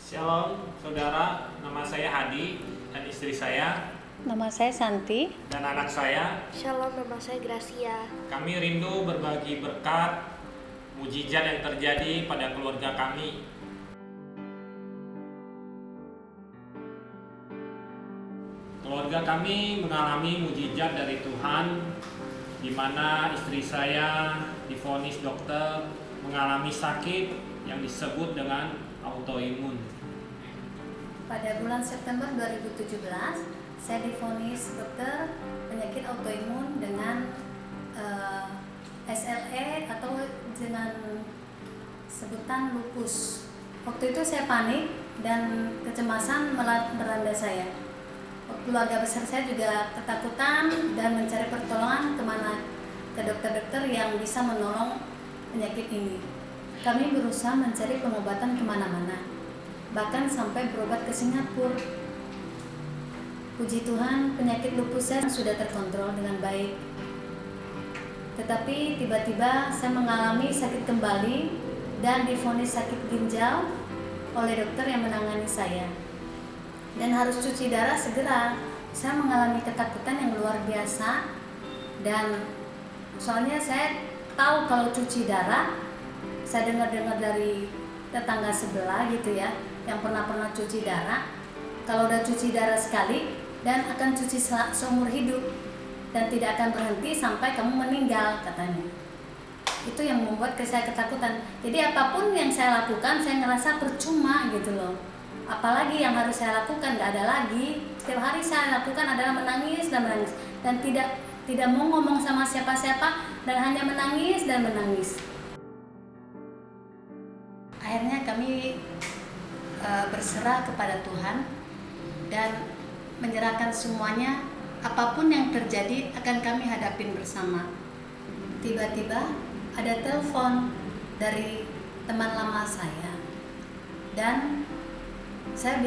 Shalom saudara, nama saya Hadi dan istri saya Nama saya Santi. dan anak saya. Shalom, nama saya Gracia. Kami rindu berbagi berkat mujizat yang terjadi pada keluarga kami. Keluarga kami mengalami mujizat dari Tuhan, di mana istri saya divonis dokter mengalami sakit yang disebut dengan autoimun. Pada bulan September 2017, saya divonis dokter penyakit autoimun dengan SLE atau dengan sebutan lupus. Waktu itu saya panik dan kecemasan melanda saya. Keluarga besar saya juga ketakutan dan mencari pertolongan ke dokter-dokter yang bisa menolong penyakit ini. Kami berusaha mencari pengobatan kemana-mana, bahkan sampai berobat ke Singapura. Puji Tuhan, penyakit lupus saya sudah terkontrol dengan baik. Tetapi tiba-tiba saya mengalami sakit kembali dan divonis sakit ginjal oleh dokter yang menangani saya. Dan harus cuci darah segera. Saya mengalami ketakutan yang luar biasa, dan soalnya saya tahu kalau cuci darah, saya dengar-dengar dari tetangga sebelah gitu ya, yang pernah cuci darah, kalau udah cuci darah sekali dan akan cuci seumur hidup dan tidak akan berhenti sampai kamu meninggal, katanya. Itu yang membuat saya ketakutan. Jadi apapun yang saya lakukan, saya ngerasa percuma gitu loh. Apalagi yang harus saya lakukan, nggak ada lagi. Setiap hari saya lakukan adalah menangis dan tidak mau ngomong sama siapa-siapa dan hanya menangis dan menangis. Akhirnya kami berserah kepada Tuhan dan menyerahkan semuanya. Apapun yang terjadi akan kami hadapin bersama. Tiba-tiba ada telepon dari teman lama saya dan saya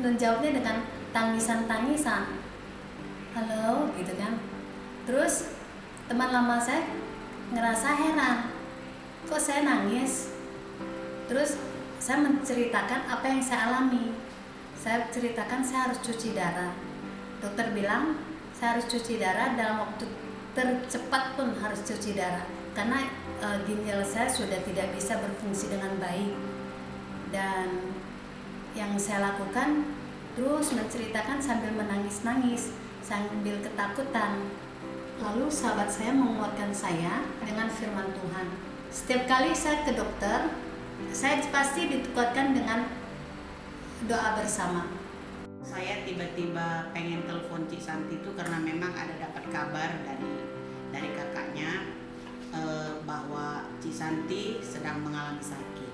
menjawabnya dengan tangisan. Halo, gitu kan. Terus teman lama saya ngerasa heran, kok saya nangis. Terus saya menceritakan apa yang saya alami. Saya ceritakan saya harus cuci darah. Dokter bilang saya harus cuci darah dalam waktu tercepat pun harus cuci darah karena ginjal saya sudah tidak bisa berfungsi dengan baik. Dan yang saya lakukan terus menceritakan sambil menangis-nangis, sambil ketakutan. Lalu sahabat saya menguatkan saya dengan firman Tuhan. Setiap kali saya ke dokter, saya pasti dikuatkan dengan doa bersama. Saya tiba-tiba pengen telepon Cik Santi itu karena memang ada dapat kabar dari kakaknya bahwa Cik Santi sedang mengalami sakit.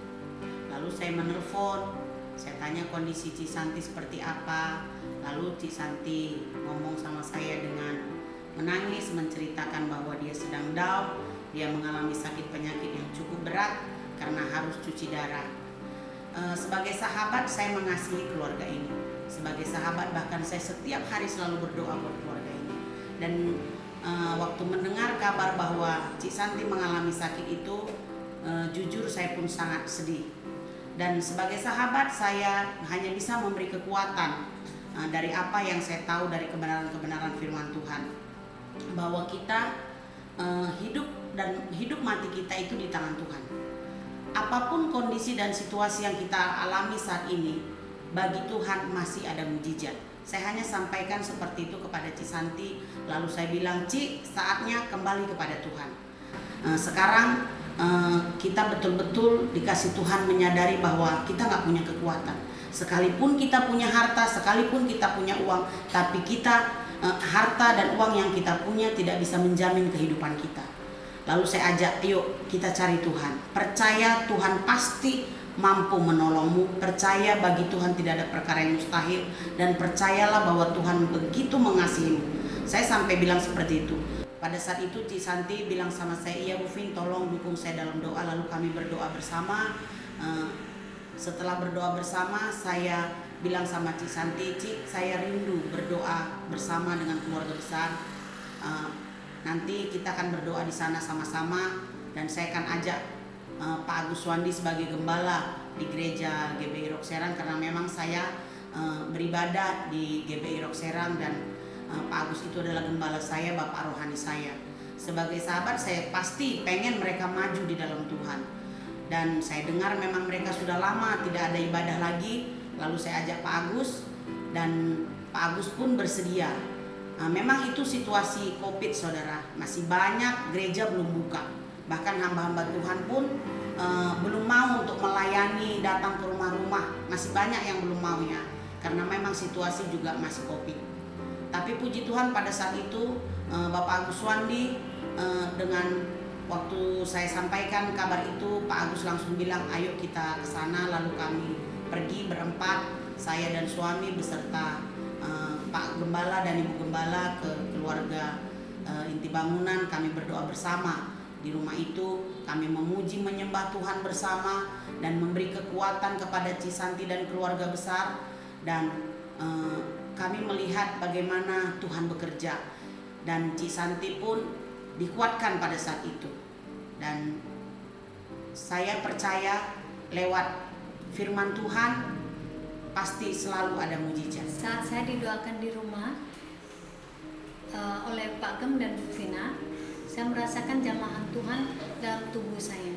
Lalu saya menelpon, saya tanya kondisi Cik Santi seperti apa. Lalu Cik Santi ngomong sama saya dengan menangis, menceritakan bahwa dia sedang down, dia mengalami sakit penyakit yang cukup berat karena harus cuci darah. Sebagai sahabat saya mengasihi keluarga ini. Sebagai sahabat bahkan saya setiap hari selalu berdoa buat keluarga ini. Dan waktu mendengar kabar bahwa Cik Santi mengalami sakit itu, jujur saya pun sangat sedih. Dan sebagai sahabat saya hanya bisa memberi kekuatan dari apa yang saya tahu dari kebenaran-kebenaran firman Tuhan, bahwa kita hidup mati kita itu di tangan Tuhan. Apapun kondisi dan situasi yang kita alami saat ini, bagi Tuhan masih ada mujizat. Saya hanya sampaikan seperti itu kepada Cik Santi. Lalu saya bilang, Cik, saatnya kembali kepada Tuhan. Sekarang kita betul-betul dikasih Tuhan menyadari bahwa kita gak punya kekuatan. Sekalipun kita punya harta, sekalipun kita punya uang, tapi harta dan uang yang kita punya tidak bisa menjamin kehidupan kita. Lalu saya ajak, yuk kita cari Tuhan. Percaya Tuhan pasti mampu menolongmu. Percaya bagi Tuhan tidak ada perkara yang mustahil. Dan percayalah bahwa Tuhan begitu mengasihimu. Saya sampai bilang seperti itu. Pada saat itu Cik Santi bilang sama saya, iya Bu Vin, tolong dukung saya dalam doa. Lalu kami berdoa bersama. Setelah berdoa bersama, saya bilang sama Cik Santi, Cik, saya rindu berdoa bersama dengan keluarga besar. Nanti kita akan berdoa di sana sama-sama, dan saya akan ajak Pak Agus Wandi sebagai gembala di gereja GBI Rok Serang karena memang saya beribadah di GBI Rok Serang dan Pak Agus itu adalah gembala saya, bapak rohani saya. Sebagai sahabat saya pasti pengen mereka maju di dalam Tuhan. Dan saya dengar memang mereka sudah lama tidak ada ibadah lagi. Lalu saya ajak Pak Agus dan Pak Agus pun bersedia. Memang itu situasi COVID, saudara. Masih banyak gereja belum buka. Bahkan hamba-hamba Tuhan pun belum mau untuk melayani, datang ke rumah-rumah. Masih banyak yang belum mau ya. Karena memang situasi juga masih COVID. Tapi puji Tuhan pada saat itu Bapak Agus Wandi dengan waktu saya sampaikan kabar itu, Pak Agus langsung bilang ayo kita ke sana. Lalu kami pergi berempat, saya dan suami beserta Pak Gembala dan Ibu Gembala ke keluarga inti bangunan. Kami berdoa bersama di rumah itu. Kami memuji menyembah Tuhan bersama dan memberi kekuatan kepada Cisanti dan keluarga besar. Dan kami melihat bagaimana Tuhan bekerja dan Cisanti pun dikuatkan pada saat itu. Dan saya percaya lewat firman Tuhan pasti selalu ada mujizat. Saat saya didoakan di rumah oleh Pak Gem dan Bu Vina, saya merasakan jamahan Tuhan dalam tubuh saya.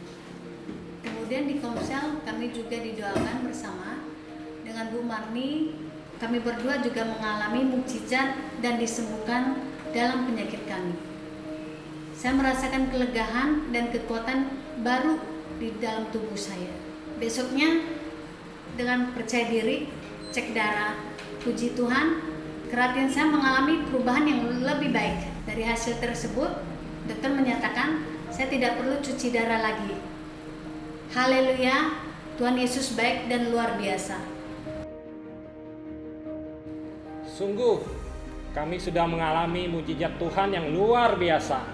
Kemudian di Komsel kami juga didoakan bersama dengan Bu Marni. Kami berdua juga mengalami mukjizat dan disembuhkan dalam penyakit kami. Saya merasakan kelegaan dan kekuatan baru di dalam tubuh saya. Besoknya dengan percaya diri, cek darah, puji Tuhan, keratin saya mengalami perubahan yang lebih baik. Dari hasil tersebut, dokter menyatakan saya tidak perlu cuci darah lagi. Haleluya, Tuhan Yesus baik dan luar biasa. Sungguh, kami sudah mengalami mujizat Tuhan yang luar biasa.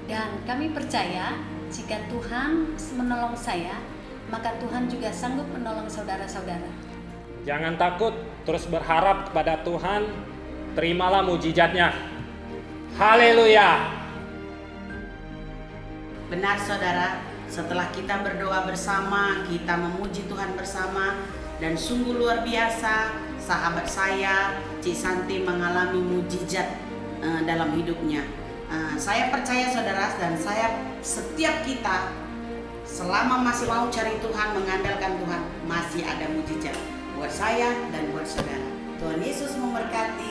Dan kami percaya jika Tuhan menolong saya, maka Tuhan juga sanggup menolong saudara-saudara. Jangan takut, terus berharap kepada Tuhan, terimalah mujizatnya. Haleluya. Benar saudara, setelah kita berdoa bersama, kita memuji Tuhan bersama, dan sungguh luar biasa sahabat saya Cisanti mengalami mujizat dalam hidupnya. Saya percaya saudara, dan setiap kita selama masih mau cari Tuhan, mengandalkan Tuhan, masih ada mujizat buat saya dan buat saudara. Tuhan Yesus memberkati.